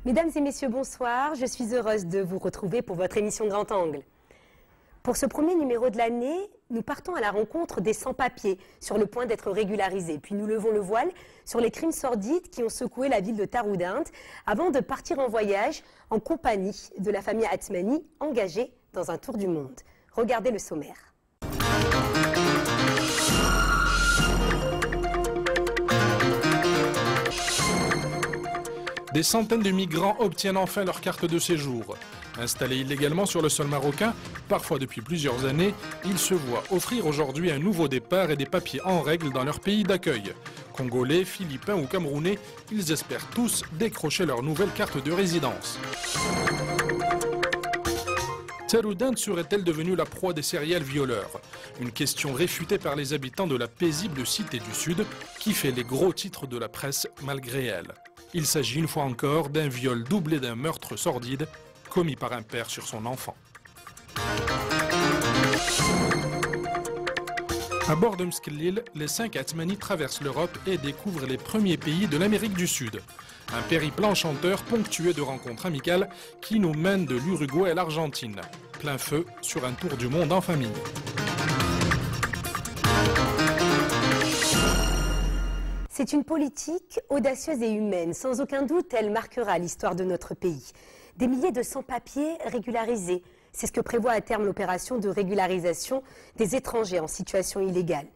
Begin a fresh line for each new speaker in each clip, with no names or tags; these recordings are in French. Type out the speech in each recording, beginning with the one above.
Mesdames et messieurs, bonsoir. Je suis heureuse de vous retrouver pour votre émission Grand Angle. Pour ce premier numéro de l'année, nous partons à la rencontre des sans-papiers sur le point d'être régularisés. Puis nous levons le voile sur les crimes sordides qui ont secoué la ville de Taroudant avant de partir en voyage en compagnie de la famille Atmani engagée dans un tour du monde. Regardez le sommaire.
Des centaines de migrants obtiennent enfin leur carte de séjour. Installés illégalement sur le sol marocain, parfois depuis plusieurs années, ils se voient offrir aujourd'hui un nouveau départ et des papiers en règle dans leur pays d'accueil. Congolais, Philippins ou Camerounais, ils espèrent tous décrocher leur nouvelle carte de résidence. Taroudant serait-elle devenue la proie des serial violeurs? Une question réfutée par les habitants de la paisible cité du Sud qui fait les gros titres de la presse malgré elle. Il s'agit une fois encore d'un viol doublé d'un meurtre sordide commis par un père sur son enfant. À bord de Mskellil, les 5 Atmani traversent l'Europe et découvrent les premiers pays de l'Amérique du Sud. Un périple enchanteur ponctué de rencontres amicales qui nous mène de l'Uruguay à l'Argentine. Plein feu sur un tour du monde en famille.
C'est une politique audacieuse et humaine. Sans aucun doute, elle marquera l'histoire de notre pays. Des milliers de sans-papiers régularisés. C'est ce que prévoit à terme l'opération de régularisation des étrangers en situation illégale.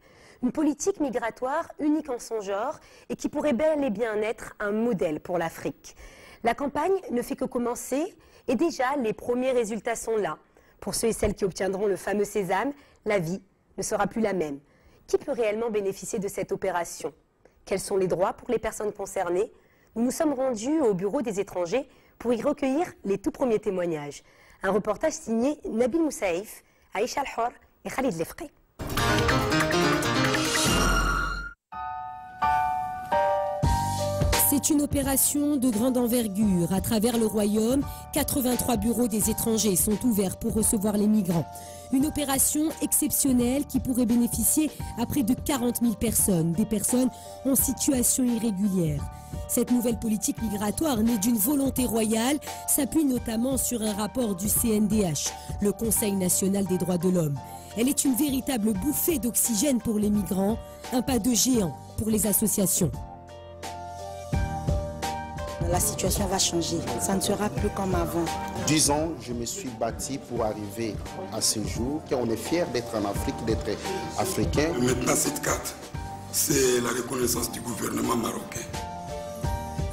Une politique migratoire unique en son genre et qui pourrait bel et bien être un modèle pour l'Afrique. La campagne ne fait que commencer et déjà les premiers résultats sont là. Pour ceux et celles qui obtiendront le fameux sésame, la vie ne sera plus la même. Qui peut réellement bénéficier de cette opération ? Quels sont les droits pour les personnes concernées? Nous nous sommes rendus au bureau des étrangers pour y recueillir les tout premiers témoignages. Un reportage signé Nabil Moussaïf, Aïcha Al-Hor et Khalid Lefqi.
C'est une opération de grande envergure. À travers le royaume, 83 bureaux des étrangers sont ouverts pour recevoir les migrants. Une opération exceptionnelle qui pourrait bénéficier à près de 40 000 personnes, des personnes en situation irrégulière. Cette nouvelle politique migratoire, née d'une volonté royale, s'appuie notamment sur un rapport du CNDH, le Conseil national des droits de l'homme. Elle est une véritable bouffée d'oxygène pour les migrants, un pas de géant pour les associations.
La situation va changer, ça ne sera plus comme avant.
10 ans, je me suis bâti pour arriver à ce jour, qu'on est fier d'être en Afrique, d'être africain.
Maintenant, cette carte, c'est la reconnaissance du gouvernement marocain.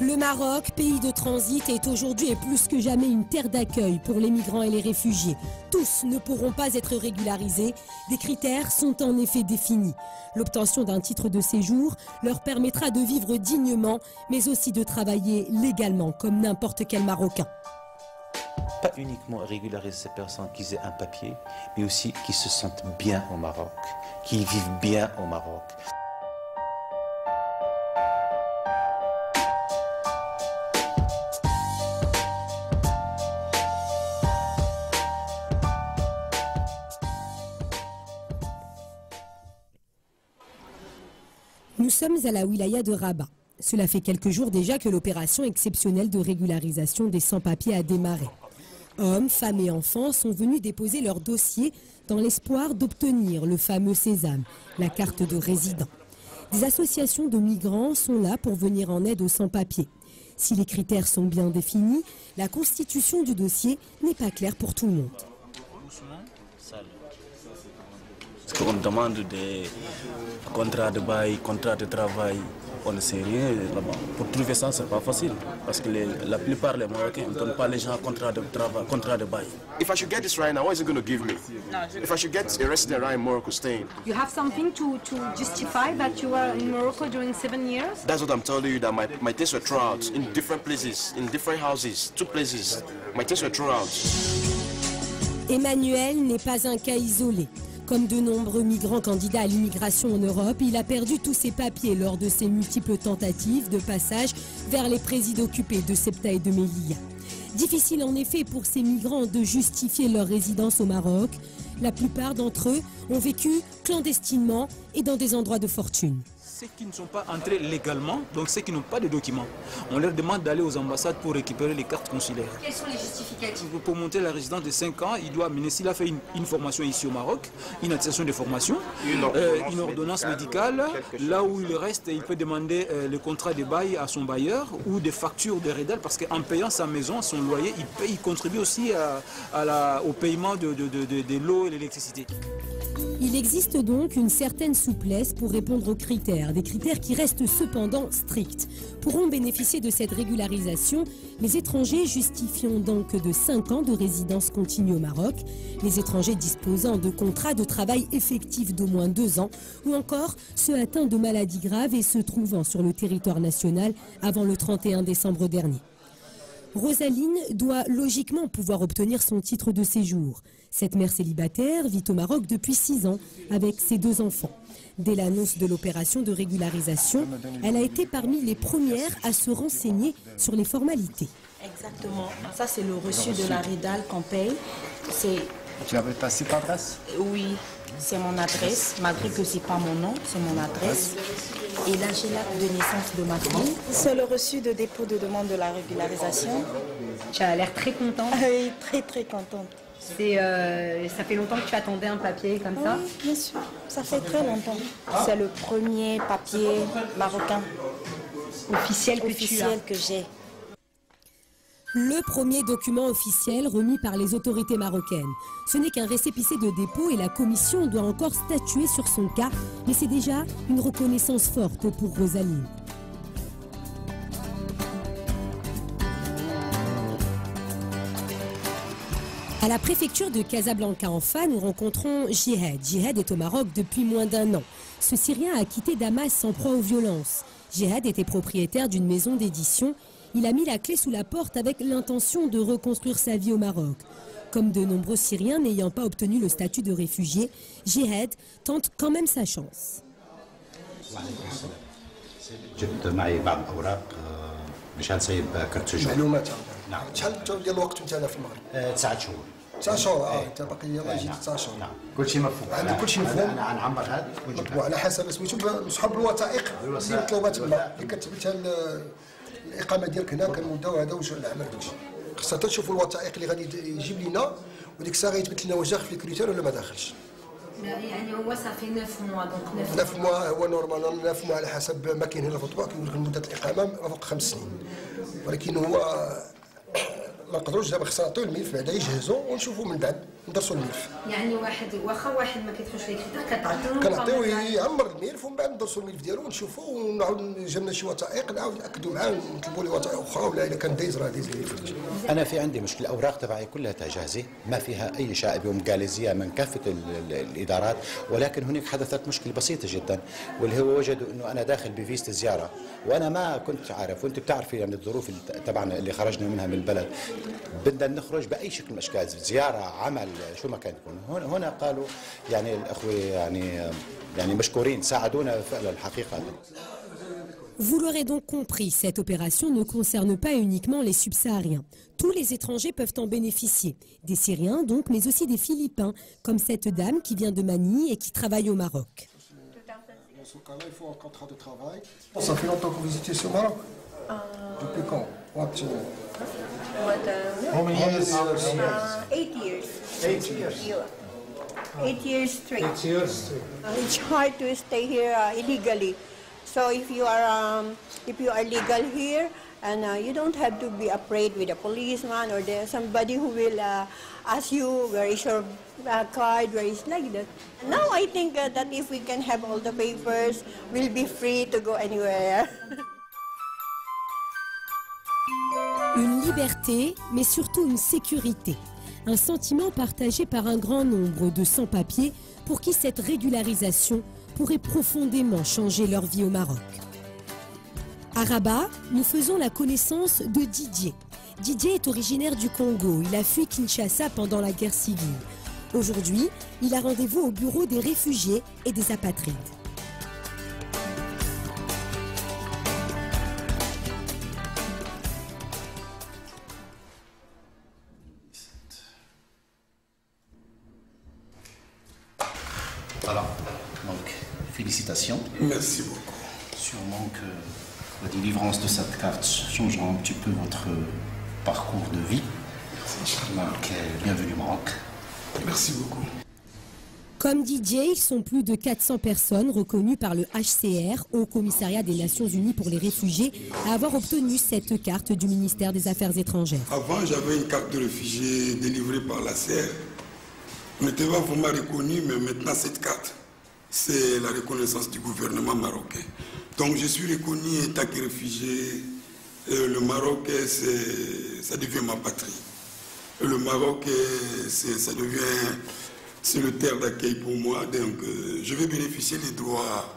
Le Maroc, pays de transit, est aujourd'hui et plus que jamais une terre d'accueil pour les migrants et les réfugiés. Tous ne pourront pas être régularisés. Des critères sont en effet définis. L'obtention d'un titre de séjour leur permettra de vivre dignement, mais aussi de travailler légalement, comme n'importe quel Marocain.
Pas uniquement régulariser ces personnes qui aient un papier, mais aussi qui se sentent bien au Maroc, qui vivent bien au Maroc.
Nous sommes à la wilaya de Rabat. Cela fait quelques jours déjà que l'opération exceptionnelle de régularisation des sans-papiers a démarré. Hommes, femmes et enfants sont venus déposer leurs dossiers dans l'espoir d'obtenir le fameux sésame, la carte de résident. Des associations de migrants sont là pour venir en aide aux sans-papiers. Si les critères sont bien définis, la constitution du dossier n'est pas claire pour tout le monde.
Parce qu'on demande des contrats de bail, contrats de travail, on ne sait rien là-bas. Pour trouver ça, c'est pas facile. Parce que la plupart des Marocains ne donnent pas les gens contrat de travail, contrat de bail.
If I should get this right now, what is it going to give me? If I should get a resident right in Morocco staying.
You have something to justify that you were in Morocco during 7 years?
That's what I'm telling you, that my things were thrown out in different places, in different houses, 2 places. My things were thrown out.
Emmanuel n'est pas un cas isolé. Comme de nombreux migrants candidats à l'immigration en Europe, il a perdu tous ses papiers lors de ses multiples tentatives de passage vers les présides occupés de Ceuta et de Melilla. Difficile en effet pour ces migrants de justifier leur résidence au Maroc. La plupart d'entre eux ont vécu clandestinement et dans des endroits de fortune.
ceux qui ne sont pas entrés légalement, donc ceux qui n'ont pas de documents, on leur demande d'aller aux ambassades pour récupérer les cartes consulaires.
Quels sont les justificatifs?
Pour monter la résidence de 5 ans, il doit amener, s'il a fait une formation ici au Maroc, une attestation de formation, une ordonnance médicale, là où il reste, il peut demander le contrat de bail à son bailleur ou des factures de REDAL, parce qu'en payant sa maison, son loyer, il contribue aussi au paiement de l'eau et de l'électricité.
Il existe donc une certaine souplesse pour répondre aux critères, des critères qui restent cependant stricts. Pourront bénéficier de cette régularisation les étrangers justifiant donc de 5 ans de résidence continue au Maroc, les étrangers disposant de contrats de travail effectifs d'au moins 2 ans, ou encore ceux atteints de maladies graves et se trouvant sur le territoire national avant le 31 décembre dernier. Rosaline doit logiquement pouvoir obtenir son titre de séjour. Cette mère célibataire vit au Maroc depuis 6 ans avec ses 2 enfants. Dès l'annonce de l'opération de régularisation, elle a été parmi les premières à se renseigner sur les formalités.
Exactement. Ça, c'est le reçu de la REDAL qu'on paye.
Tu avais ta site adresse?
Oui, c'est mon adresse. Malgré que ce n'est pas mon nom, c'est mon adresse. Et là, j'ai l'acte de naissance de ma fille. C'est le reçu de dépôt de demande de la régularisation.
Tu as l'air très contente.
Oui, très très contente.
Ça fait longtemps que tu attendais un papier comme ça?
Oui, bien sûr. Ça fait très longtemps. C'est le premier papier marocain
officiel
que j'ai.
Le premier document officiel remis par les autorités marocaines. Ce n'est qu'un récépissé de dépôt et la commission doit encore statuer sur son cas, mais c'est déjà une reconnaissance forte pour Rosaline. À la préfecture de Casablanca, en Fa, nous rencontrons Jihad. Jihad est au Maroc depuis moins d'1 an. Ce Syrien a quitté Damas sans proie aux violences. Jihad était propriétaire d'une maison d'édition. Il a mis la clé sous la porte avec l'intention de reconstruire sa vie au Maroc. Comme de nombreux Syriens n'ayant pas obtenu le statut de réfugié, Jihad tente quand même sa chance.
جبت معي بعض الأوراق مشان نسيب كرت سجون.
معلومات. نعم. شحال ديال الوقت انت هنا في المغرب؟
9 شهور.
9 شهور انت باقي يلاه جيت 9 شهور.
نعم. كل شيء مفهوم.
عندك كل شيء مفهوم.
انا نعمر هذا
مطبوع على حسب سميتو مصحوب بالوثائق اللي مطلوبه تما اللي كتبتها الاقامه ديالك هنا كنمده وهذا واش العمل داكشي. خصنا حتى نشوفوا الوثائق اللي غادي يجيب لنا وديك الساعه غيتبت لنا واش داخل في الكريتير ولا ما داخلش.
يعني هو صافي 9 موا دونك
9 موا هو نورمال 9 موا على حسب ما كاين هنا في الخطبه كيقول لك مده الاقامه فوق 5 سنين ولكن هو ما نقدروش دابا خصنا نعطيو الملف بعدا يجهزوا ونشوفوا من بعد ندرسوا الملف.
يعني واخا واحد ما كيدخلش لي كريتير كتعطيو
كنعطيوه يعمر الملف ومن بعد ندرسوا الملف ديالو ونشوفوا ونعاود جبنا شي وثائق نعاود ناكدوا معاه ونطلبوا لي وثائق اخرى ولا اذا كان دايز راه دايز لي.
انا في عندي مشكله الاوراق تبعي كلها جاهزه ما فيها اي شائبه ومقاليزيه من كافه الادارات ولكن هناك حدثت مشكله بسيطه جدا واللي هو وجدوا انه انا داخل بفيزة زياره وانا ما كنت عارف وانت بتعرفي يعني الظروف تبعنا اللي خرجنا منها من البلد بدنا نخرج باي شكل من الاشكال زياره عمل شو ما كان يكون هنا قالوا يعني الاخوه يعني مشكورين ساعدونا فعلا الحقيقه.
Vous l'aurez donc compris, cette opération ne concerne pas uniquement les subsahariens. Tous les étrangers peuvent en bénéficier. Des Syriens donc, mais aussi des Philippins, comme cette dame qui vient de Manille et qui travaille au Maroc.
Dans ce cas-là, il faut un contrat de travail. Ça fait longtemps que vous étiez sur le Maroc? Depuis quand?
How many years? 8 years.
8 years.
8 years straight.
8 years.
It's hard to stay here illegally. So if you are legal here, and you don't have to be afraid with a policeman or there's somebody who will ask you where is your card, where is like that. Now I think that if we can have all the papers, we'll be free to go anywhere.
Une liberté, mais surtout une sécurité. Un sentiment partagé par un grand nombre de sans-papiers pour qui cette régularisation pourrait profondément changer leur vie au Maroc. À Rabat, nous faisons la connaissance de Didier. Didier est originaire du Congo. Il a fui Kinshasa pendant la guerre civile. Aujourd'hui, il a rendez-vous au bureau des réfugiés et des apatrides.
Voilà, donc félicitations.
Merci beaucoup.
Sûrement que la délivrance de cette carte changera un petit peu votre parcours de vie. Donc, bienvenue au Maroc.
Merci beaucoup.
Comme DJ, ils sont plus de 400 personnes reconnues par le HCR, Haut Commissariat des Nations Unies pour les réfugiés, à avoir obtenu cette carte du ministère des Affaires étrangères.
Avant, j'avais une carte de réfugié délivrée par la CR. On n'était pas vraiment reconnu, mais maintenant cette carte, c'est la reconnaissance du gouvernement marocain. Donc je suis reconnu en tant que réfugié. Le Maroc, ça devient ma patrie. Le Maroc, c'est le terre d'accueil pour moi. Donc je vais bénéficier des droits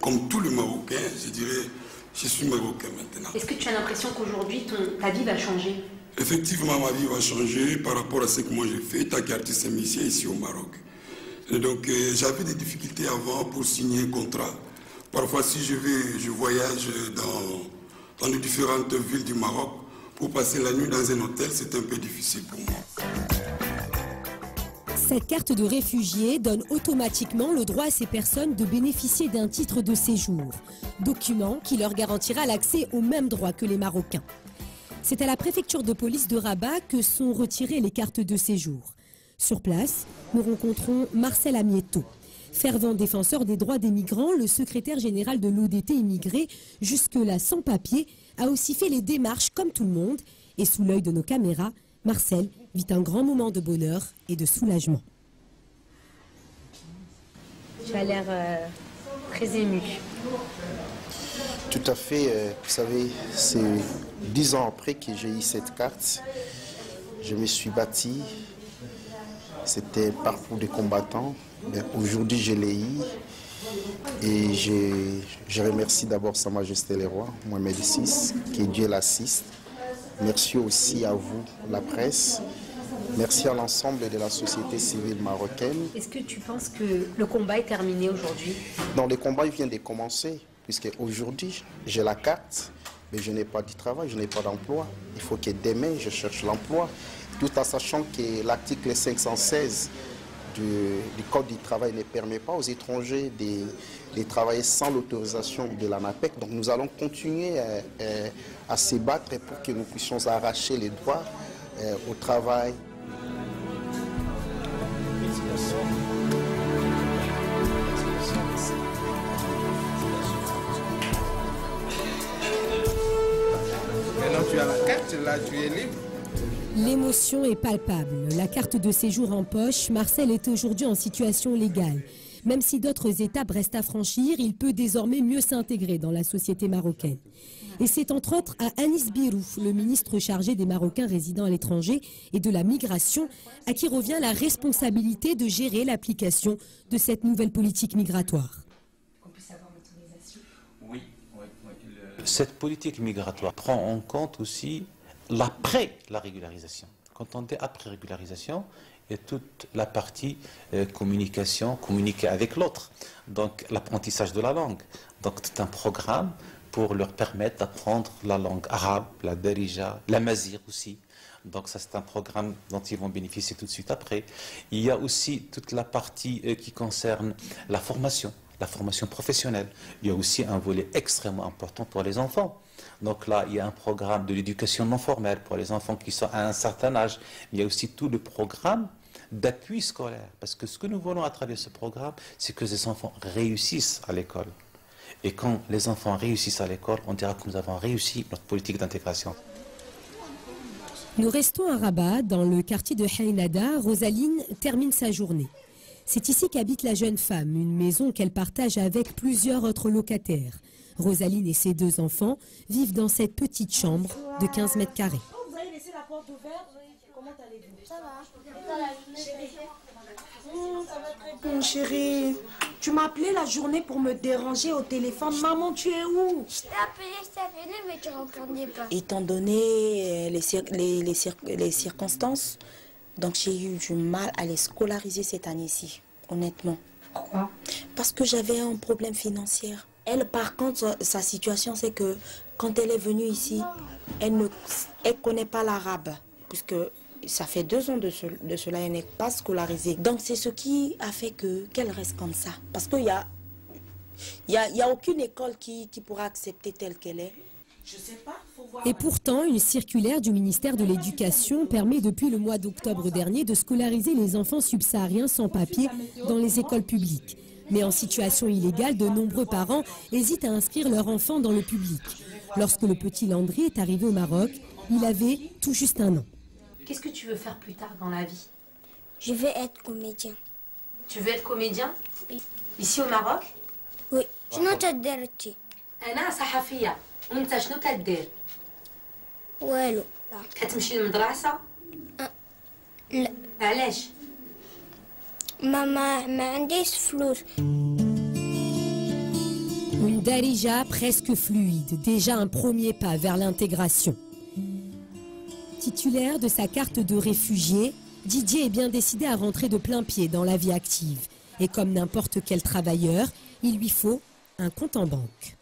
comme tous les Marocains. Je dirais, je suis Marocain maintenant.
Est-ce que tu as l'impression qu'aujourd'hui, ta vie va changer?
Effectivement, ma vie va changer par rapport à ce que moi j'ai fait, tant qu'artiste musicien ici au Maroc. Et donc j'avais des difficultés avant pour signer un contrat. Parfois, si je voyage dans les différentes villes du Maroc, pour passer la nuit dans un hôtel, c'est un peu difficile pour moi.
Cette carte de réfugié donne automatiquement le droit à ces personnes de bénéficier d'un titre de séjour, document qui leur garantira l'accès aux mêmes droits que les Marocains. C'est à la préfecture de police de Rabat que sont retirées les cartes de séjour. Sur place, nous rencontrons Marcel Amieto. Fervent défenseur des droits des migrants, le secrétaire général de l'ODT immigré, jusque-là sans papier, a aussi fait les démarches comme tout le monde. Et sous l'œil de nos caméras, Marcel vit un grand moment de bonheur et de soulagement.
Tu as l'air très ému.
Tout à fait. Vous savez, c'est 10 ans après que j'ai eu cette carte. Je me suis bâti. C'était un parcours de combattant. Aujourd'hui, je l'ai eu. Et je remercie d'abord Sa Majesté le Roi, Mohamed VI, que Dieu l'assiste. Merci aussi à vous, la presse. Merci à l'ensemble de la société civile marocaine.
Est-ce que tu penses que le combat est terminé aujourd'hui?
Non, le combat vient de commencer, puisque aujourd'hui, j'ai la carte, mais je n'ai pas de travail, je n'ai pas d'emploi. Il faut que demain, je cherche l'emploi, tout en sachant que l'article 516 du Code du travail ne permet pas aux étrangers de travailler sans l'autorisation de l'ANAPEC. Donc nous allons continuer à se battre pour que nous puissions arracher les droits au travail.
Maintenant tu as la carte, là tu es libre.
L'émotion est palpable. La carte de séjour en poche, Marcel est aujourd'hui en situation légale. Même si d'autres étapes restent à franchir, il peut désormais mieux s'intégrer dans la société marocaine. Et c'est entre autres à Anis Birouf, le ministre chargé des Marocains résidant à l'étranger et de la migration, à qui revient la responsabilité de gérer l'application de cette nouvelle politique migratoire.
Cette politique migratoire prend en compte aussi l'après la régularisation. Quand on dit après régularisation, il y a toute la partie communication, communiquer avec l'autre. Donc l'apprentissage de la langue. Donc tout un programme pour leur permettre d'apprendre la langue arabe, la darija, la mazir aussi. Donc ça c'est un programme dont ils vont bénéficier tout de suite après. Il y a aussi toute la partie qui concerne la formation professionnelle. Il y a aussi un volet extrêmement important pour les enfants. Donc là, il y a un programme de l'éducation non formelle pour les enfants qui sont à un certain âge. Il y a aussi tout le programme d'appui scolaire. Parce que ce que nous voulons à travers ce programme, c'est que les enfants réussissent à l'école. Et quand les enfants réussissent à l'école, on dira que nous avons réussi notre politique d'intégration.
Nous restons à Rabat, dans le quartier de Haïnada. Rosaline termine sa journée. C'est ici qu'habite la jeune femme, une maison qu'elle partage avec plusieurs autres locataires. Rosaline et ses 2 enfants vivent dans cette petite chambre de 15 mètres carrés.
Vous avez laissé la porte ouverte? Comment allez-vous? Ça va. Mon chéri, tu m'as appelé la journée pour me déranger au téléphone. Maman, tu es où?
Je t'ai appelé, mais tu ne répondais pas.
Étant donné les circonstances, donc j'ai eu du mal à les scolariser cette année-ci, honnêtement.
Pourquoi?
Parce que j'avais un problème financier. Elle, par contre, sa situation, c'est que quand elle est venue ici, elle ne connaît pas l'arabe, puisque ça fait 2 ans de cela, elle n'est pas scolarisée. Donc c'est ce qui a fait qu'elle reste comme ça. Parce qu'il y a Il n'y a aucune école qui pourra accepter telle qu'elle est. Je sais pas, faut voir.
Et pourtant, une circulaire du ministère de l'Éducation permet depuis le mois d'octobre dernier de scolariser les enfants subsahariens sans papier dans les écoles publiques. Mais en situation illégale, de nombreux parents hésitent à inscrire leur enfant dans le public. Lorsque le petit Landry est arrivé au Maroc, il avait tout juste 1 an.
Qu'est-ce que tu veux faire plus tard dans la vie?
Je veux être comédien.
Tu veux être comédien?
Oui.
Ici au Maroc?
Oui. شنو تدير انت؟
أنا صحفية. وأنت شنو كدير؟
والو.
كتمشي للمدرسة؟
لا.
علاش؟
ما عنديش فلوس.
Une darija presque fluide, déjà un premier pas vers l'intégration. Titulaire de sa carte de réfugié, Didier est bien décidé à rentrer de plein pied dans la vie active. Et comme n'importe quel travailleur, il lui faut un compte en banque.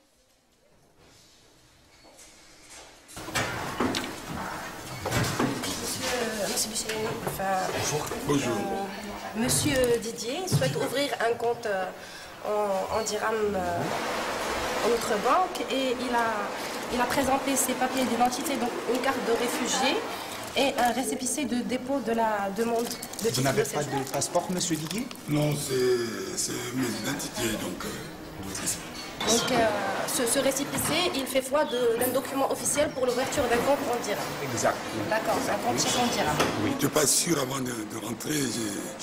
Bonjour.
Monsieur Didier souhaite ouvrir un compte en dirham en notre banque et il a présenté ses papiers d'identité, donc une carte de réfugié et un récépissé de dépôt de la demande de titre.
Vous n'avez pas de passeport, monsieur Didier?
Non, c'est mes identités, donc c'est ça.
Donc ce récépissé, il fait foi d'un document officiel pour l'ouverture d'un compte en dirham.
Exact.
D'accord, c'est un compte en dirham.
Oui. Je n'étais pas sûr avant de rentrer.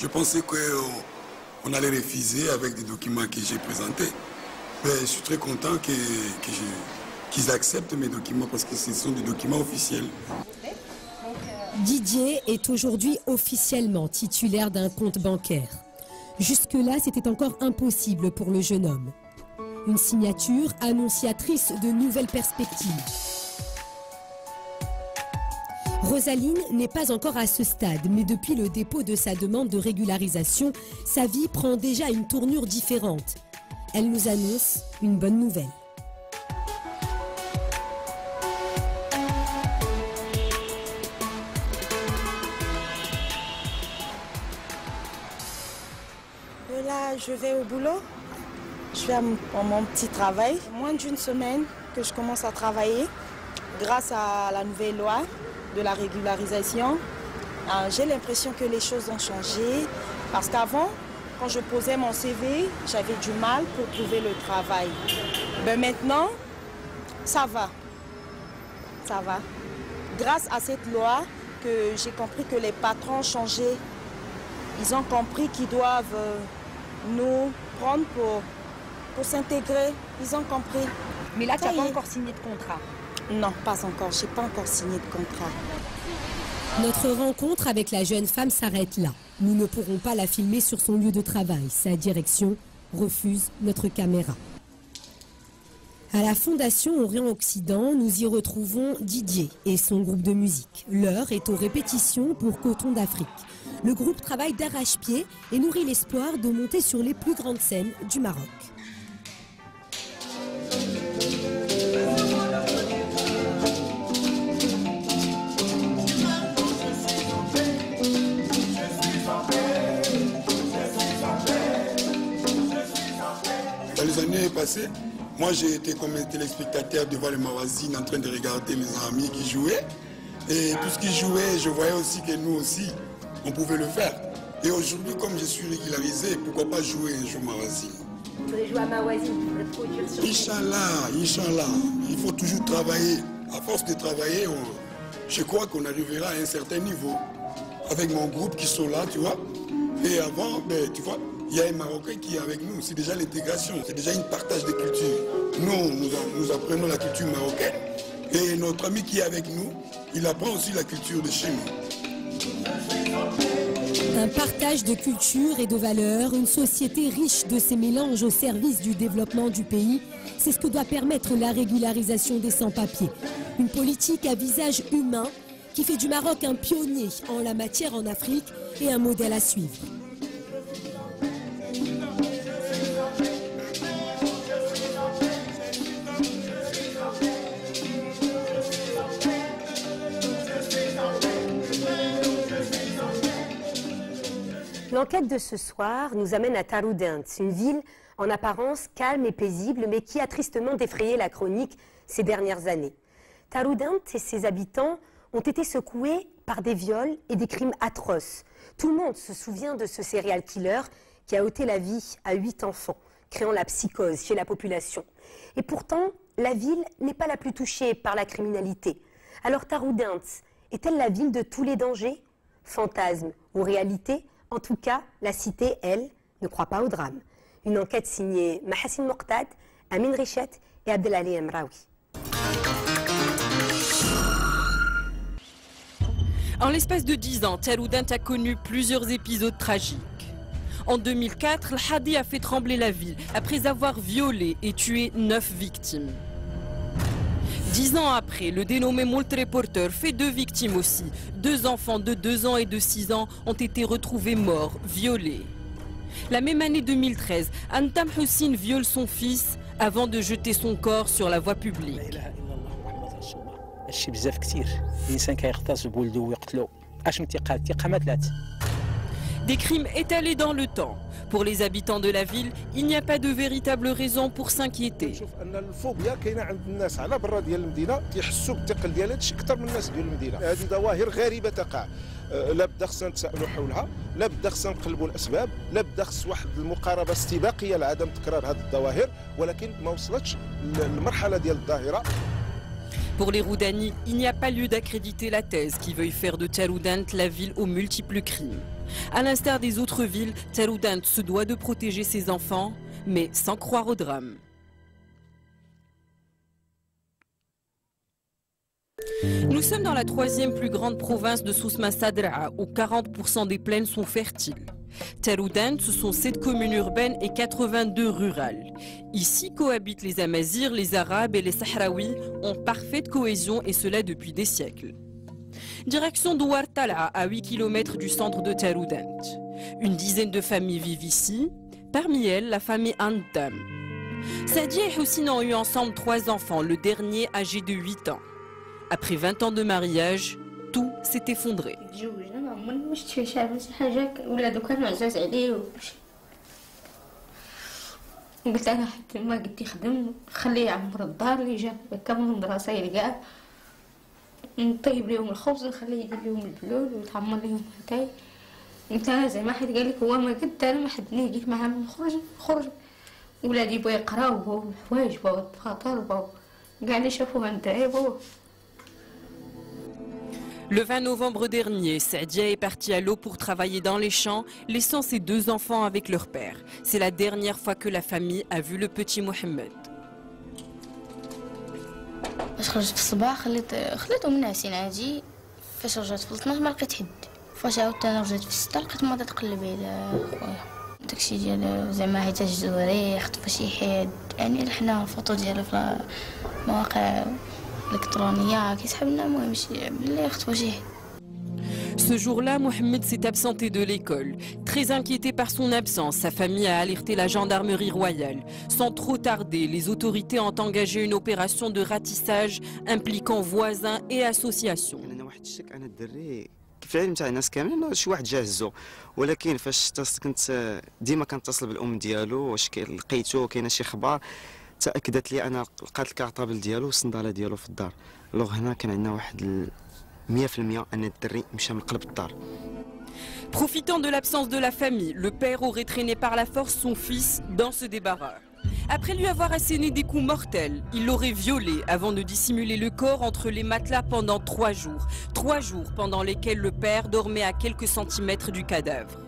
Je pensais qu'on allait refuser avec des documents que j'ai présentés. Mais je suis très content qu'ils acceptent mes documents parce que ce sont des documents officiels.
Didier est aujourd'hui officiellement titulaire d'un compte bancaire. Jusque-là, c'était encore impossible pour le jeune homme. Une signature annonciatrice de nouvelles perspectives. Rosaline n'est pas encore à ce stade, mais depuis le dépôt de sa demande de régularisation, sa vie prend déjà une tournure différente. Elle nous annonce une bonne nouvelle.
Là, je vais au boulot. Je fais mon petit travail. Moins d'une semaine que je commence à travailler. Grâce à la nouvelle loi de la régularisation, j'ai l'impression que les choses ont changé. Parce qu'avant, quand je posais mon CV, j'avais du mal pour trouver le travail. Mais maintenant, ça va. Ça va. Grâce à cette loi, que j'ai compris que les patrons ont changé. Ils ont compris qu'ils doivent nous prendre pour s'intégrer. Ils ont compris.
Mais là, tu n'as pas encore signé de contrat?
Non, pas encore. Je n'ai pas encore signé de contrat.
Notre rencontre avec la jeune femme s'arrête là. Nous ne pourrons pas la filmer sur son lieu de travail. Sa direction refuse notre caméra. À la Fondation Orient-Occident, nous y retrouvons Didier et son groupe de musique. L'heure est aux répétitions pour Coton d'Afrique. Le groupe travaille d'arrache-pied et nourrit l'espoir de monter sur les plus grandes scènes du Maroc.
Dans les années passées, moi j'ai été comme un téléspectateur devant le magazine en train de regarder mes amis qui jouaient. Et tout ce qu'ils jouaient, je voyais aussi que nous aussi, on pouvait le faire. Et aujourd'hui, comme je suis régularisé, pourquoi pas jouer un jour Mawazine?
Tu voudrais jouer à Mawazine, tu voudrais produire sur...
Inch'Allah, il faut toujours travailler. À force de travailler, je crois qu'on arrivera à un certain niveau. Avec mon groupe qui sont là, tu vois. Et avant, ben, tu vois, il y a un Marocain qui est avec nous. C'est déjà l'intégration, c'est déjà un partage de culture. Nous apprenons la culture marocaine. Et notre ami qui est avec nous, il apprend aussi la culture de chez nous.
Un partage de culture et de valeurs, une société riche de ces mélanges au service du développement du pays, c'est ce que doit permettre la régularisation des sans-papiers. Une politique à visage humain qui fait du Maroc un pionnier en la matière en Afrique et un modèle à suivre.
L'enquête de ce soir nous amène à Taroudant, une ville en apparence calme et paisible, mais qui a tristement défrayé la chronique ces dernières années. Taroudant et ses habitants ont été secoués par des viols et des crimes atroces. Tout le monde se souvient de ce serial killer qui a ôté la vie à 8 enfants, créant la psychose chez la population. Et pourtant, la ville n'est pas la plus touchée par la criminalité. Alors Taroudant est-elle la ville de tous les dangers? Fantasme ou réalité? En tout cas, la cité, elle, ne croit pas au drame. Une enquête signée Mahassine Moqtad, Amin Richet et Abdelali Emraoui.
En l'espace de 10 ans, Taroudant a connu plusieurs épisodes tragiques. En 2004, le Hadi a fait trembler la ville après avoir violé et tué 9 victimes. 10 ans après, le dénommé Molt Reporter fait 2 victimes aussi. 2 enfants de 2 ans et de 6 ans ont été retrouvés morts, violés. La même année 2013, Antam Hussein viole son fils avant de jeter son corps sur la voie publique. Des crimes étalés dans le temps. Pour les habitants de la ville, il n'y a pas de véritable raison pour s'inquiéter.
لا بدا خصنا نتسائلوا حولها، لا بدا خصنا نقلبوا الاسباب، لا بدا خص واحد المقاربه استباقيه لعدم تكرار هذه الظواهر، ولكن ما وصلتش للمرحله ديال الظاهره.
Pour les Roudani, il n'y a pas lieu d'accréditer la thèse qui veuille faire de Taroudant la ville aux multiples crimes. À l'instar des autres villes, Taroudant se doit de protéger ses enfants, mais sans croire au drame. Nous sommes dans la 3e plus grande province de Soussma Sadraa, où 40% des plaines sont fertiles. Taroudant, ce sont 7 communes urbaines et 82 rurales. Ici cohabitent les Amazirs, les Arabes et les Sahraouis en parfaite cohésion et cela depuis des siècles. Direction Douar Tal'a, à 8 km du centre de Taroudant. Une dizaine de familles vivent ici, parmi elles la famille Antam. Sadia et Houssine ont eu ensemble 3 enfants, le dernier âgé de 8 ans. Après 20 ans de mariage, tout s'est effondré.
قلت انا حتى ما قلت يخدم خليه يعمر الدار اللي جا كمل دراسه يلقاه نطيب لهم الخبز نخليه يدير لهم البلول ويتعمر لهم هتاي. قلت انا زي ما حد قال لك هو ما قلت انا ما حد نجيك معاهم خرج ولادي بغاو يقراو بغاو الحوايج بغاو الفطور بغاو كاع اللي شافوها نتايا بغاو.
Le 20 novembre dernier, Sadia est partie à l'eau pour travailler dans les champs, laissant ses 2 enfants avec leur père. C'est la dernière fois que la famille a vu le petit Mohamed.
فاش خرجت في الصباح خليتهم ناعسين عادي. فاش رجعت في 12 ما لقيت حد. فاش عاودت انا رجعت في 6 لقيت ماما تقلب على خويا. داكشي ديال زعما حيتاج الزوري خطف شي حد. يعني حنا الفوطو ديالو في المواقع الإلكترونية كيسحب لنا المهم باللي خطفوا شي حد.
Ce jour-là, Mohamed s'est absenté de l'école. Très inquiété par son absence, sa famille a alerté la gendarmerie royale. Sans trop tarder, les autorités ont engagé une opération de ratissage impliquant voisins et associations.
في العلم تاع الناس كاملين شي واحد جا هزو، ولكن فاش كنت ديما كنتصل بالام ديالو واش لقيتو كاينه شي خبر، تاكدت لي انا لقات الكارطابل ديالو والصنداله ديالو في الدار. لوغ هنا كان عندنا واحد 100% ان الدري مشى من قلب الدار.
Profitant de l'absence de la famille, le père aurait traîné par la force son fils dans ce débarras. Après lui avoir asséné des coups mortels, il l'aurait violé avant de dissimuler le corps entre les matelas pendant 3 jours. 3 jours pendant lesquels le père dormait à quelques centimètres du cadavre.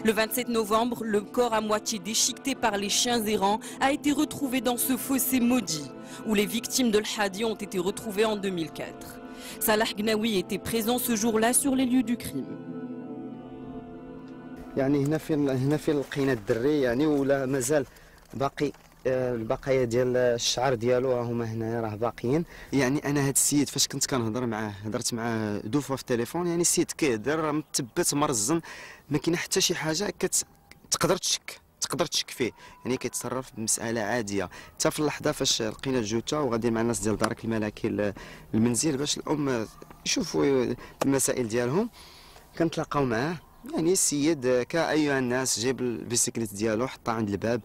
Le 27 novembre, le corps à moitié déchiqueté par les chiens errants a été retrouvé dans ce fossé maudit, où les victimes de l'Hadi ont été retrouvées en 2004. Salah Gnaoui était présent ce jour-là sur les lieux du crime.
يعني هنا فين لقينا الدري يعني ولا مازال باقي البقايا ديال الشعر ديالو هما هنايا راه باقيين. يعني انا هذا السيد فاش كنت كنهضر معاه هضرت معاه 2 فوا في التليفون، يعني السيد كيهضر مثبت مرزن ما كاين حتى شي حاجه تقدر تشك فيه، يعني كيتصرف بمساله عاديه. حتى في اللحظه فاش لقينا الجوته وغادي مع الناس ديال دارك الملكي المنزل باش الام يشوفوا المسائل ديالهم، كنتلاقاو معاه يعني السيد كأيها الناس جاب البيسيكليت ديالو حطها عند الباب،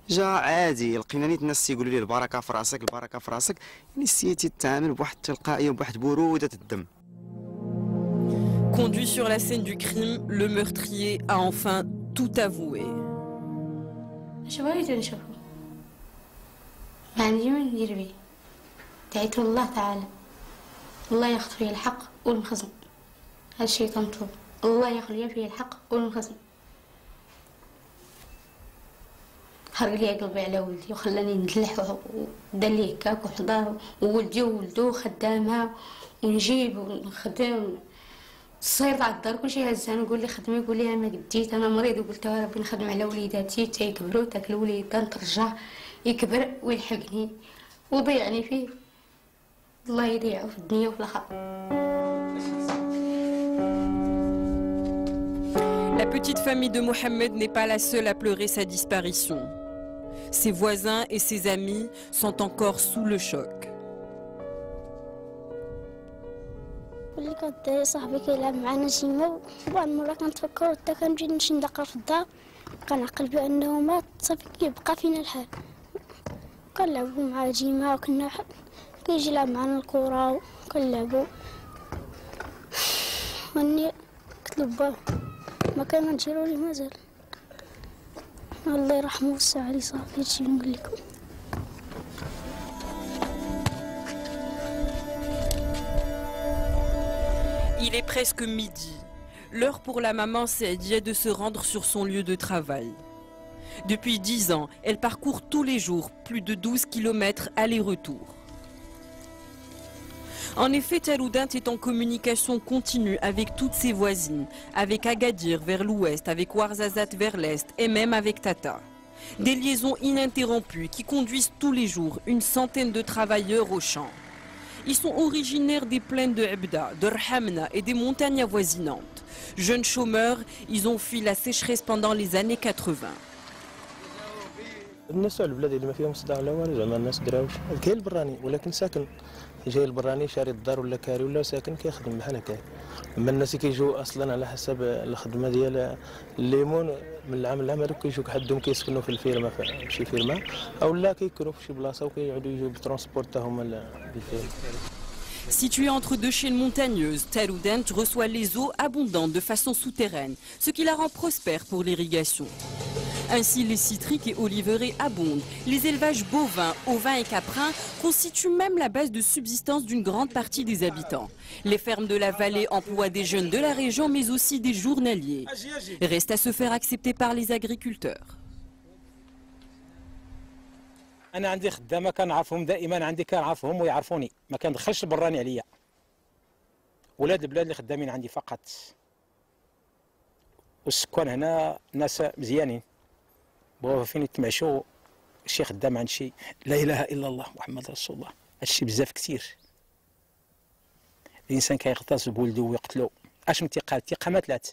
جا عادي لقينا نيت الناس تيقولوا لي البركه في راسك البركه في راسك، يعني السيد تيتعامل بواحد التلقائيه وبواحد بروده الدم.
Conduit sur la scène du crime, le meurtrier a enfin tout avoué.
اش بغيتو نشوفو؟ ما عندي ما ندير بيه. دعيتو الله تعالى الله ياخذ فيه الحق والمخزن. هذا الشيء تنطلب الله ياخذ لي فيه الحق والمخزن. حرق لي قلبي على ولدي وخلاني ندلح ودار لي هكاك وحضر وولدي وولدو خدامها ونجيب ونخدم. صيرت على الدار كلشي هزان ويقول لي خدمي، يقول لي ما قديت انا مريض، وقلت له ربي نخدم على وليداتي تيكبروا تاك الوليد نترجع يكبر ويلحقني وضيعني فيه الله يضيعه في الدنيا وفي الاخره.
La petite famille de Mohamed n'est pas la seule à pleurer sa disparition. Ses voisins et ses amis sont encore sous le choc.
اللي كنت صاحبي كيلعب معنا جيما، وبعض المرات كنتفكر حتى كنمشي نمشي ندقر في الدار كنعقل بانه مات صافي كيبقى فينا الحال. كنلعبوا مع جيما وكنا كيجي يلعب معنا الكره وكنلعبوا. واني قلت له باه ما كان نديرو ليه مازال الله يرحمه ويوسع عليه. صافي هادشي نقول لكم.
Il est presque midi. L'heure pour la maman Sadia de se rendre sur son lieu de travail. Depuis 10 ans, elle parcourt tous les jours plus de 12 km aller-retour. En effet, Taroudant est en communication continue avec toutes ses voisines, avec Agadir vers l'ouest, avec Ouarzazate vers l'est et même avec Tata. Des liaisons ininterrompues qui conduisent tous les jours une centaine de travailleurs au champ. Ils sont originaires des plaines de Ebda, de Rhamna et des montagnes avoisinantes. Jeunes chômeurs, ils ont fui la sécheresse pendant les années 80.
الناس البلاد اللي ما فيهم صداع لا والو زعما الناس دراوش كاين البراني ولكن ساكن جاي البراني شاري الدار ولا كاري ولا ساكن كيخدم بحال هكا. اما الناس كيجوا اصلا على حسب الخدمه ديال الليمون من العام لعام هذوك كيجوك حدهم كيسكنوا في الفيرما في شي فيرما او لا كيكروا في شي بلاصه وكيقعدوا يجوا بالترونسبور تا هما بالفيرما.
Situé entre deux chaînes montagneuses, Taroudant reçoit les eaux abondantes de façon souterraine, ce qui la rend prospère pour l'irrigation. Ainsi, les citriques et oliveraies abondent. Les élevages bovins, ovins et caprins constituent même la base de subsistance d'une grande partie des habitants. Les fermes de la vallée emploient des jeunes de la région, mais aussi des journaliers. Reste à se faire accepter par les agriculteurs.
انا عندي خدامه كنعرفهم دائما، عندي كنعرفهم ويعرفوني، ما كندخلش البراني عليا. ولاد البلاد اللي خدامين عندي فقط. والسكان هنا ناس مزيانين. بغاو فين يتمعشوا شي خدام عند شي لا اله الا الله محمد رسول الله. هادشي بزاف كثير. الانسان كيغتصب بولدو ويقتلو. اش من ثقه؟ الثقه ما تلات.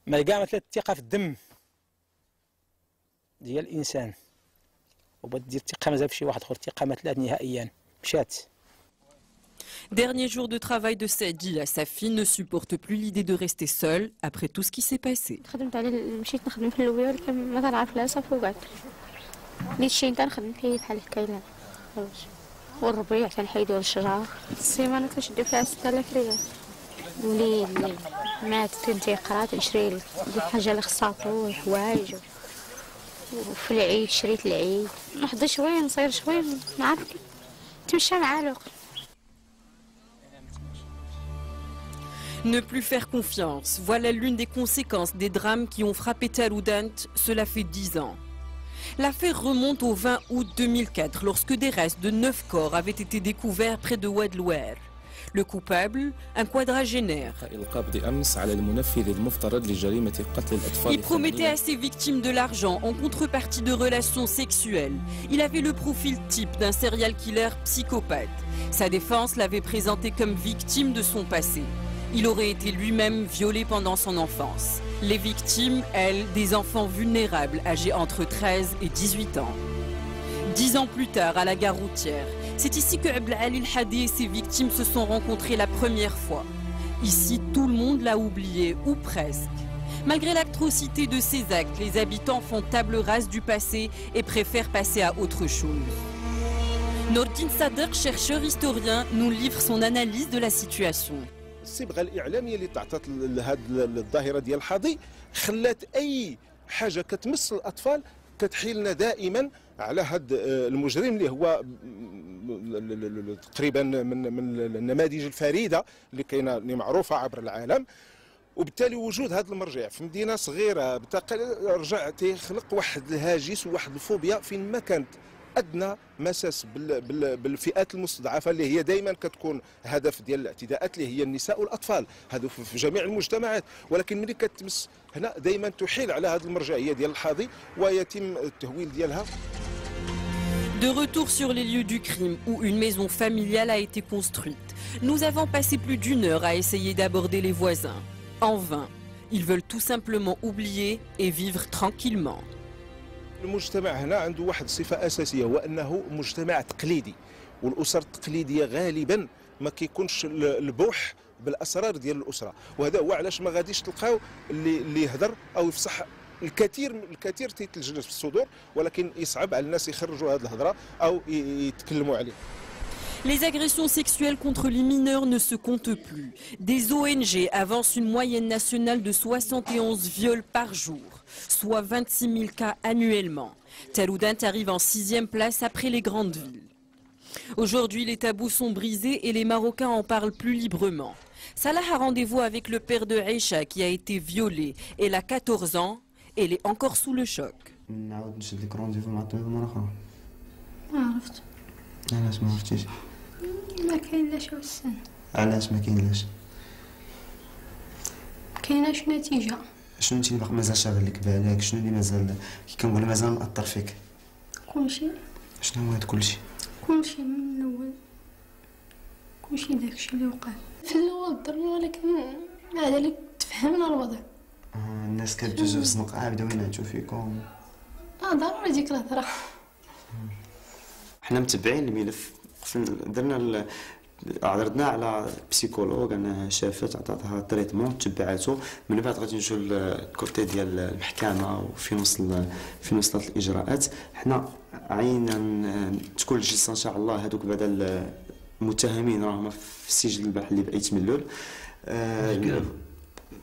ما كاع ما تلات الثقه في الدم ديال الانسان.
Dernier jour de travail de Sadia, sa fille ne supporte plus l'idée de rester seule après tout ce qui s'est passé.
وفي العيد شريت العيد نحضر شويه نصير شويه نعرف تمشى مع الوقت.
Ne plus faire confiance, voilà l'une des conséquences des drames qui ont frappé Taroudant, cela fait 10 ans. L'affaire remonte au 20 août 2004 lorsque des restes de 9 corps avaient été découverts près de Oued Louer. Le coupable, un quadragénaire. Il promettait à ses victimes de l'argent en contrepartie de relations sexuelles. Il avait le profil type d'un serial killer psychopathe. Sa défense l'avait présenté comme victime de son passé. Il aurait été lui-même violé pendant son enfance. Les victimes, elles, des enfants vulnérables âgés entre 13 et 18 ans. 10 ans plus tard, à la gare routière, c'est ici que Abdelali El Hadi et ses victimes se sont rencontrés la première fois. Ici, tout le monde l'a oublié, ou presque. Malgré l'atrocité de ces actes, les habitants font table rase du passé et préfèrent passer à autre chose. Nordine Sadr, chercheur historien, nous livre son analyse de la situation.
الصبغه الاعلاميه اللي تعطت لهذه الظاهره ديال الحظي خلات اي حاجه كتمس الاطفال كتحيلنا دائما على هذا المجرم اللي هو تقريبا من النماذج الفريده اللي كاينه اللي معروفه عبر العالم. وبالتالي وجود هذا المرجع في مدينه صغيره رجع تيخلق واحد الهاجس وواحد الفوبيا فين ما كانت ادنى مساس بالفئات المستضعفه اللي هي دائما كتكون هدف ديال الاعتداءات اللي هي النساء والاطفال، هذو في جميع المجتمعات، ولكن ملي كتمس هنا دائما تحيل على هذه المرجعيه ديال الحاضي ويتم التهويل ديالها.
De retour sur les lieux du crime où une maison familiale a été construite, nous avons passé plus d'une heure à essayer d'aborder les voisins. En vain, ils veulent tout simplement oublier et vivre tranquillement.
المجتمع هنا عنده واحد الصفه اساسيه هو انه مجتمع تقليدي، والاسر التقليديه غالبا ما كيكونش البوح بالاسرار ديال الاسره، وهذا هو علاش ما غاديش تلقاو اللي يهضر او يفصح. الكثير تيتلجلج في الصدور، ولكن يصعب على الناس يخرجوا هذه الهضره او يتكلموا عليه.
Les agressions sexuelles contre les mineurs ne se comptent plus. Des ONG avancent une moyenne nationale de 71 viols par jour, soit 26 000 cas annuellement. Taroudant arrive en 6e place après les grandes villes. Aujourd'hui, les tabous sont brisés et les Marocains en parlent plus librement. Salah a rendez-vous avec le père de Aïcha qui a été violé. Elle a 14 ans et elle est encore sous le choc.
ما كاينلاش السن.
علاش ما كاينلاش؟
كايناش نتيجة.
شنو انت باقي مازال شاغل لك بالك؟ شنو اللي مازال كي كنقول مازال مأثر فيك؟
كلشي.
شنو هو هاد كلشي؟
كلشي من الأول. كلشي داكشي اللي وقع. في الأول ضرني ولكن مع ذلك تفهمنا الوضع.
الناس كتجوز في الزنقة بداو ينعتو فيكم.
ضروري ديك الهضرة.
حنا متبعين الملف. درنا عرضنا على بسيكولوج، انا شافت عطاتها تريتمون تبعاتو، من بعد غادي نجيو الكورتي ديال المحكمه وفي وصلت الاجراءات. حنا عينا تكون الجلسه ان شاء الله هذوك بعد المتهمين راهم في السجل البحري بايت ملول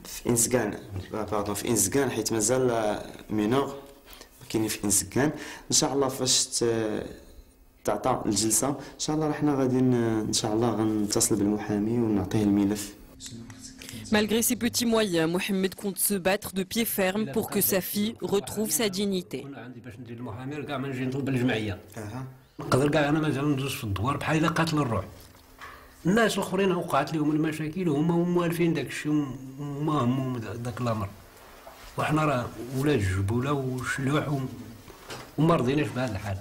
في انسكان في انسكان حيت مازال مينور كاينين في انسكان. ان شاء الله فاش تعطى الجلسه ان شاء الله رحنا غادي ان شاء الله غنتصل بالمحامي ونعطيه الملف.
Malgré ses petits moyens, Mohamed compte se battre de pied ferme pour que sa fille retrouve sa dignité.
نقدر كاع انا مثلا ندوز في الدوار بحال الا قاتل الروح. الناس الاخرين وقعت لهم المشاكل وهما موالفين داك الشيء وما همهم داك الامر. وحنا راه ولاد الجبوله والشلوح وما رضيناش بهذا الحال.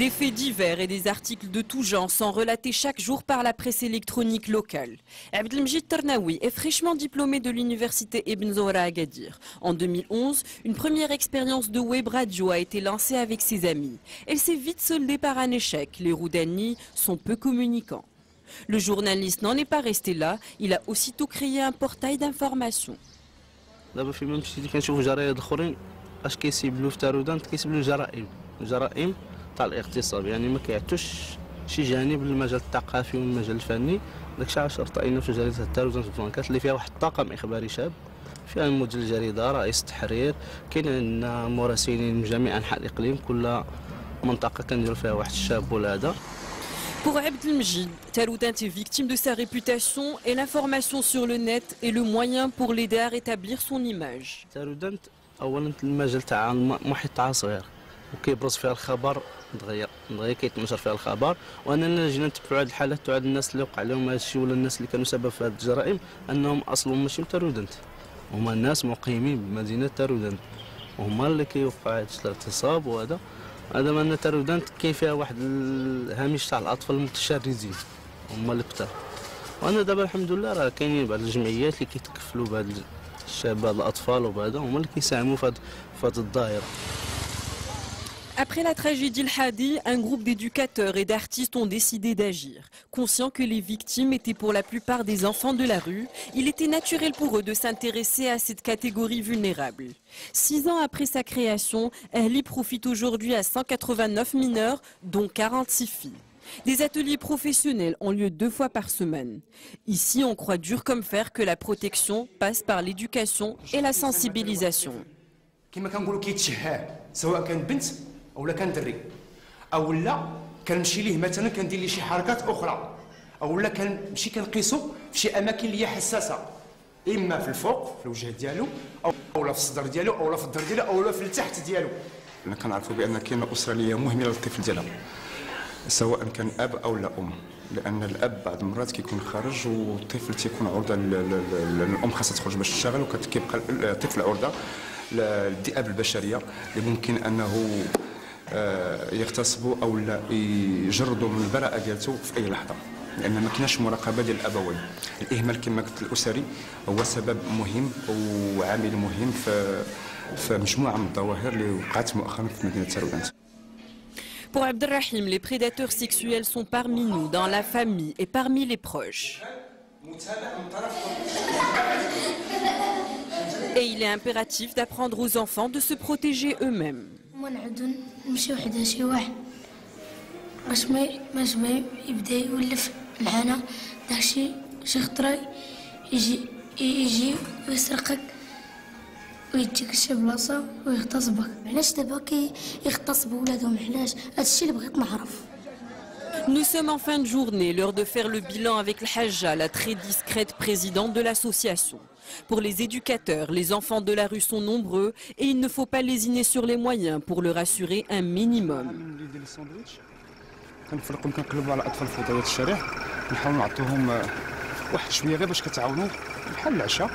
Des faits divers et des articles de tout genre sont relatés chaque jour par la presse électronique locale. Abdelmjid Ternaoui est fraîchement diplômé de l'université Ibn Zora à Agadir. En 2011, une première expérience de web radio a été lancée avec ses amis. Elle s'est vite soldée par un échec. Les Roudani sont peu communicants. Le journaliste n'en est pas resté là. Il a aussitôt créé un portail d'information.
تاع الاغتصاب، يعني ما كيعطوش شي جانب للمجال الثقافي والمجال الفني. داكشي علاش رطينا في جريده التاروزان 24 اللي فيها واحد الطاقم اخباري شاب، فيها مدير الجريده، رئيس التحرير، كاين عندنا مراسلين من جميع انحاء الاقليم، كل منطقه كنديروا فيها واحد الشاب ولا هذا.
Pour Abdelmjid, Taroudant est victime de sa réputation et l'information sur le net est le moyen pour l'aider à rétablir son image.
Taroudant اولا المجال تاع المحيط تاع صغير وكيبرز فيها الخبر دغيا كيتنشر فيها الخبر، واننا جينا نتبعوا هذه الحالات تاع الناس اللي وقع لهم هذا الشيء ولا الناس اللي كانوا سبب في هذه الجرائم انهم اصلهم ماشي من تاروودانت، هما الناس مقيمين بمدينه تاروودانت وهما اللي كيوقع هذا الاغتصاب. وهذا ان تاروودانت كاين فيها واحد الهامش تاع الاطفال المتشردين هما اللي كثر، وانا دابا الحمد لله راه كاينين بعض الجمعيات اللي كيتكفلوا بهذا الشباب الاطفال وبهذا هما اللي كيساهموا في هذه الظاهره.
Après la tragédie El Hadi, un groupe d'éducateurs et d'artistes ont décidé d'agir. Conscients que les victimes étaient pour la plupart des enfants de la rue, il était naturel pour eux de s'intéresser à cette catégorie vulnérable. 6 ans après sa création, Ahli profite aujourd'hui à 189 mineurs, dont 46 filles. Des ateliers professionnels ont lieu 2 fois par semaine. Ici, on croit dur comme fer que la protection passe par l'éducation et la sensibilisation.
او لا كان دري او لا كنمشي ليه مثلا كندير ليه شي حركات اخرى او لا كنمشي كنقيسو في شي اماكن اللي هي حساسه اما في الفوق في الوجه ديالو او لا في الصدر ديالو او لا في الظهر ديالو او لا في التحت ديالو. انا كنعرفوا بان كاينه اسره اللي هي مهمله للطفل ديالها سواء كان اب او لا ام، لان الاب بعض المرات كيكون خارج والطفل تيكون عرضه الام خاصها تخرج باش تشتغل وكتبقى الطفل عرضه للذئاب البشريه اللي ممكن انه يغتصبوا او لا يجردوا من البراءه ديالته في اي لحظه، لان ما كايناش مراقبه ديال الابوين. الاهمال كما قلت الاسري هو سبب مهم وعامل مهم في مجموعه من الظواهر اللي وقعت مؤخرا في مدينه تارودانت.
Pour Abdelrahim, les prédateurs sexuels sont parmi nous, dans la famille et parmi les proches. Et il est impératif d'apprendre aux enfants de se protéger eux-mêmes.
نمشيو حدا شي واحد باش ما يبدا يولف معانا داكشي شي خطره يجي ويسرقك ويجيك شي بلاصه ويغتصبك. علاش دابا كيغتصبوا ولادهم؟ علاش؟ هادشي اللي بغيت نعرف.
Nous sommes en fin de journée, l'heure de faire le bilan avec le Hajja, la très discrète présidente de l'association. Pour les éducateurs, les enfants de la rue sont nombreux et il ne faut pas lésiner sur les moyens pour leur assurer un minimum.
كنفرقوا كنقلبوا على اطفال في وسط الشارع نحاولوا نعطوهم واحد شويه غير باش كتعاونوا بحال العشاء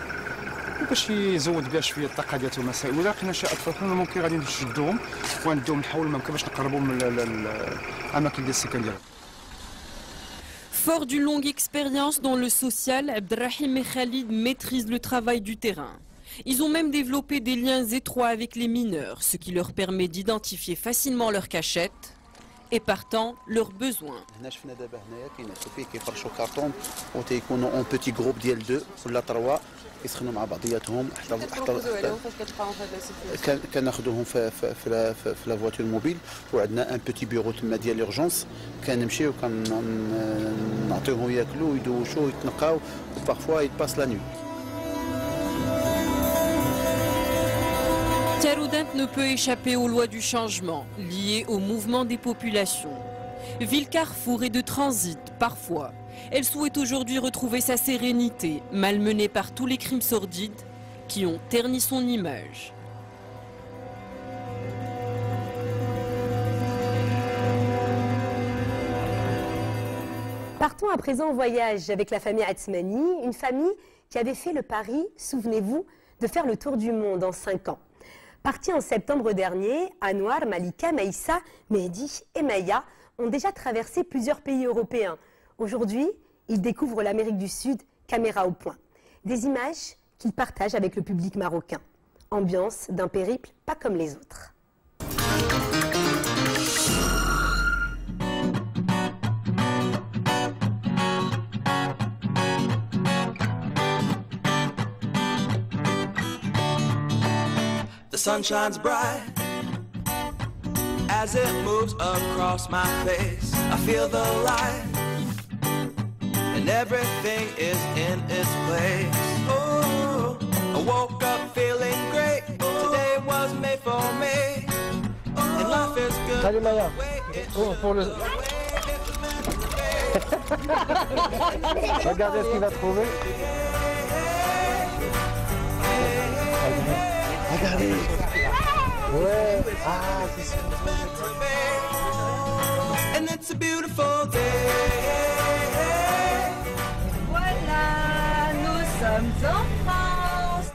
وباش يزود بها شويه الطاقه ديالته مسائل. ولا لقينا شي اطفال اخرين ممكن غادي نشدوهم وندوهم نحاولوا ممكن باش نقربوهم للاماكن ديال السكن ديالهم.
Fort d'une longue expérience dans le social, Abdelrahim et Khalid maîtrisent le travail du terrain. Ils ont même développé des liens étroits avec les mineurs, ce qui leur permet d'identifier facilement leurs cachettes et partant leurs besoins.
يسخنوا مع بعضياتهم كناخذوهم في لا فواتور موبيل وعندنا ان بوتي بيرو تما ديال لورجونس كنمشيو كنعطيوهم ياكلوا ويدوشوا ويتنقاو وبارفوا يباس لا نوي.
Taroudant ne peut échapper aux lois du changement liées au mouvement des populations. Ville carrefour et de transit parfois. Elle souhaite aujourd'hui retrouver sa sérénité, malmenée par tous les crimes sordides qui ont terni son image.
Partons à présent en voyage avec la famille Atzmani, une famille qui avait fait le pari, souvenez-vous, de faire le tour du monde en 5 ans. Partis en septembre dernier, Anwar, Malika, Maïssa, Mehdi et Maya ont déjà traversé plusieurs pays européens. Aujourd'hui, ils découvrent l'Amérique du Sud, caméra au point. Des images qu'ils partagent avec le public marocain. Ambiance d'un périple pas comme les autres.
The sun shines bright as it moves across my face. I feel the light and everything is in its place. Oh, I woke up feeling great. Today was made for me, and life is good.
Salut Maya. Pour le... Regardez ce qu'il va trouver. Regardez. Ouais. Ah, c'est ça.
And it's a beautiful day.
Voilà, nous sommes en France.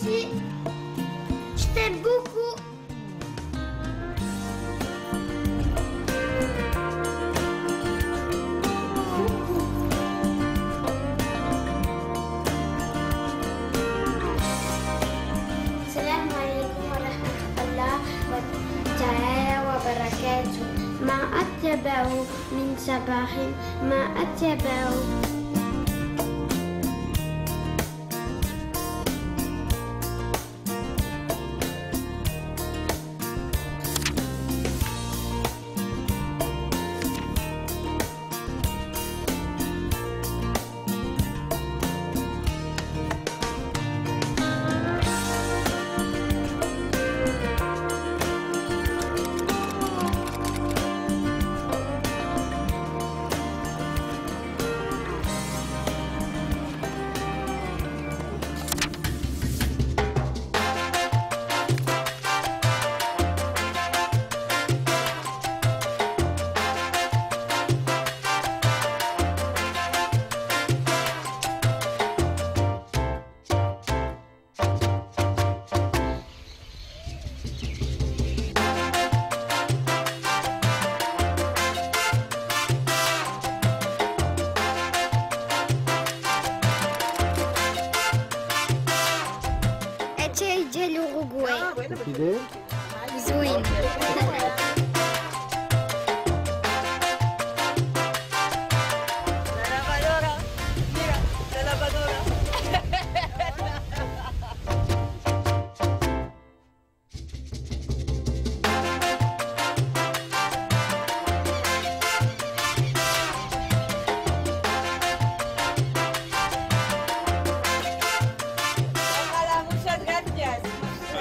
aussi. Je t'aime beaucoup. Assalamu alaikum wa rahmatullah wa ta'ala wa barakatuh. ما أتبع من صباح ما أتبع جاي الأوروغواي زوين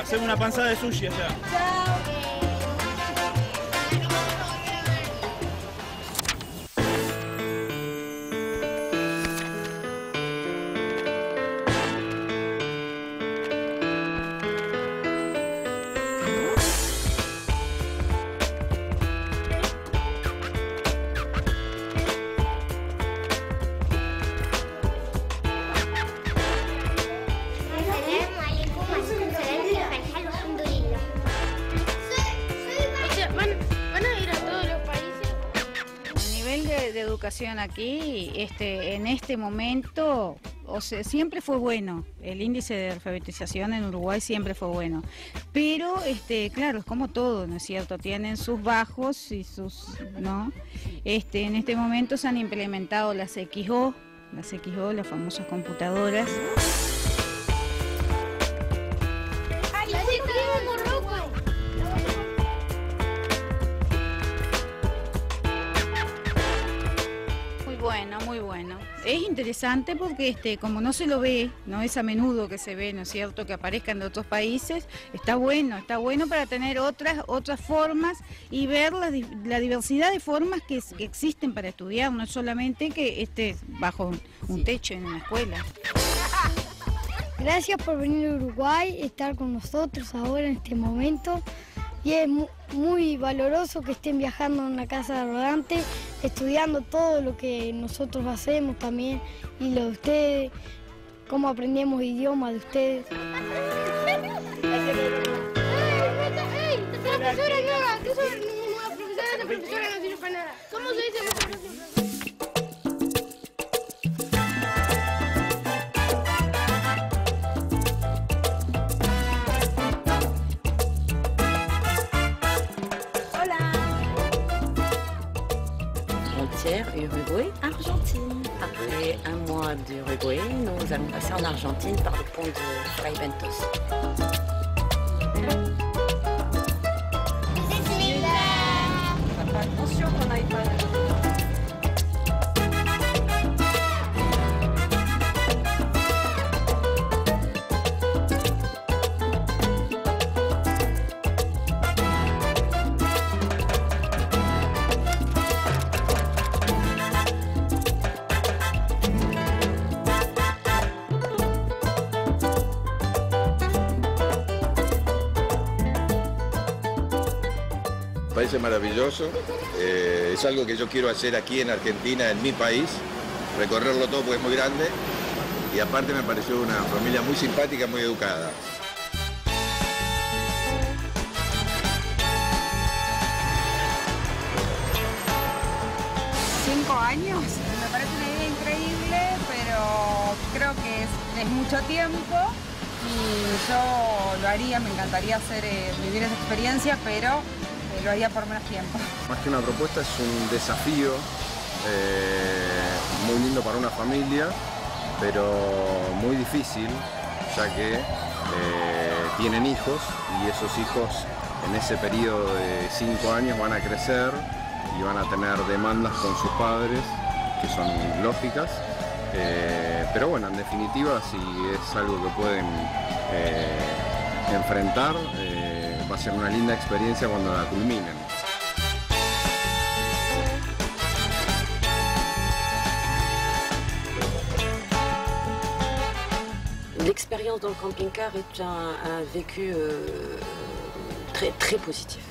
Hacemos una panzada de sushi allá.
De educación aquí, en este momento, siempre fue bueno. El índice de alfabetización en Uruguay siempre fue bueno. Pero, claro, es como todo, ¿no es cierto? Tienen sus bajos y sus, ¿no? En este momento se han implementado las XO, las famosas computadoras. Muy bueno. Es interesante porque como no se lo ve, no es a menudo que se ve, ¿no es cierto?, que aparezcan de otros países, está bueno para tener otras formas y ver la diversidad de formas que existen para estudiar, no solamente que estés bajo un techo en una escuela.
Gracias por venir a Uruguay, estar con nosotros ahora en este momento. Y es muy valoroso que estén viajando en una casa rodante, estudiando todo lo que nosotros hacemos también y lo de ustedes, cómo aprendemos idiomas de ustedes. ¿Cómo se dice?
Uruguay, Argentine. Après un mois d'Uruguay, nous allons passer en Argentine par le pont de Fray Bentos.
Attention qu'on n'aille pas là.
Me parece maravilloso, es algo que yo quiero hacer aquí en Argentina, en mi país, recorrerlo todo porque es muy grande y aparte me pareció una familia muy simpática, muy educada.
5 años, me parece una idea increíble, pero creo que es mucho tiempo y yo lo haría, me encantaría vivir esa experiencia, pero lo haría por menos tiempo.
Más que una propuesta, es un desafío muy lindo para una familia, pero muy difícil, ya que tienen hijos y esos hijos en ese periodo de 5 años van a crecer y van a tener demandas con sus padres que son lógicas, pero bueno, en definitiva, si es algo que pueden enfrentar, va a ser una linda experiencia cuando la culminen.
L'expérience dans le camping-car est un vécu très positif.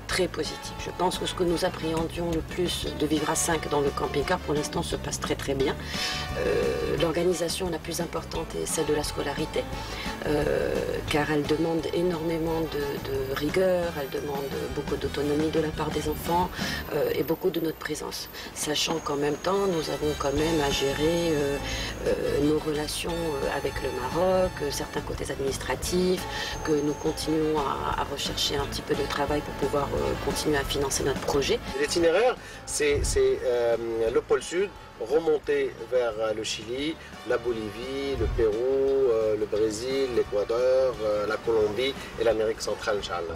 Très positif. Je pense que ce que nous appréhendions le plus de vivre à 5 dans le camping-car, pour l'instant, se passe très bien. L'organisation la plus importante est celle de la scolarité, car elle demande énormément de rigueur, elle demande beaucoup d'autonomie de la part des enfants et beaucoup de notre présence. Sachant qu'en même temps, nous avons quand même à gérer nos relations avec le Maroc, certains côtés administratifs, que nous continuons à rechercher un petit peu de travail pour pouvoir continuer à financer notre projet.
L'itinéraire, c'est le pôle sud, remonter vers le Chili, la Bolivie, le Pérou, le Brésil, l'Équateur, la Colombie et l'Amérique centrale, Inch'Allah.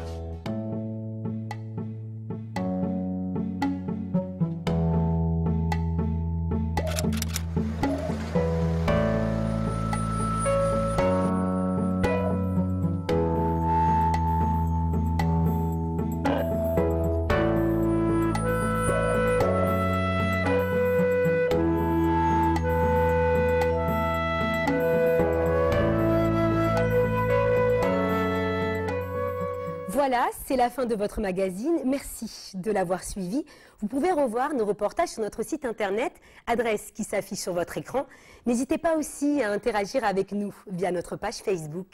Voilà, c'est la fin de votre magazine. Merci de l'avoir suivi. Vous pouvez revoir nos reportages sur notre site internet, adresse qui s'affiche sur votre écran. N'hésitez pas aussi à interagir avec nous via notre page Facebook.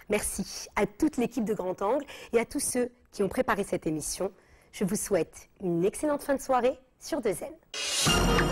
Merci à toute l'équipe de Grand Angle et à tous ceux qui ont préparé cette émission. Je vous souhaite une excellente fin de soirée sur 2M.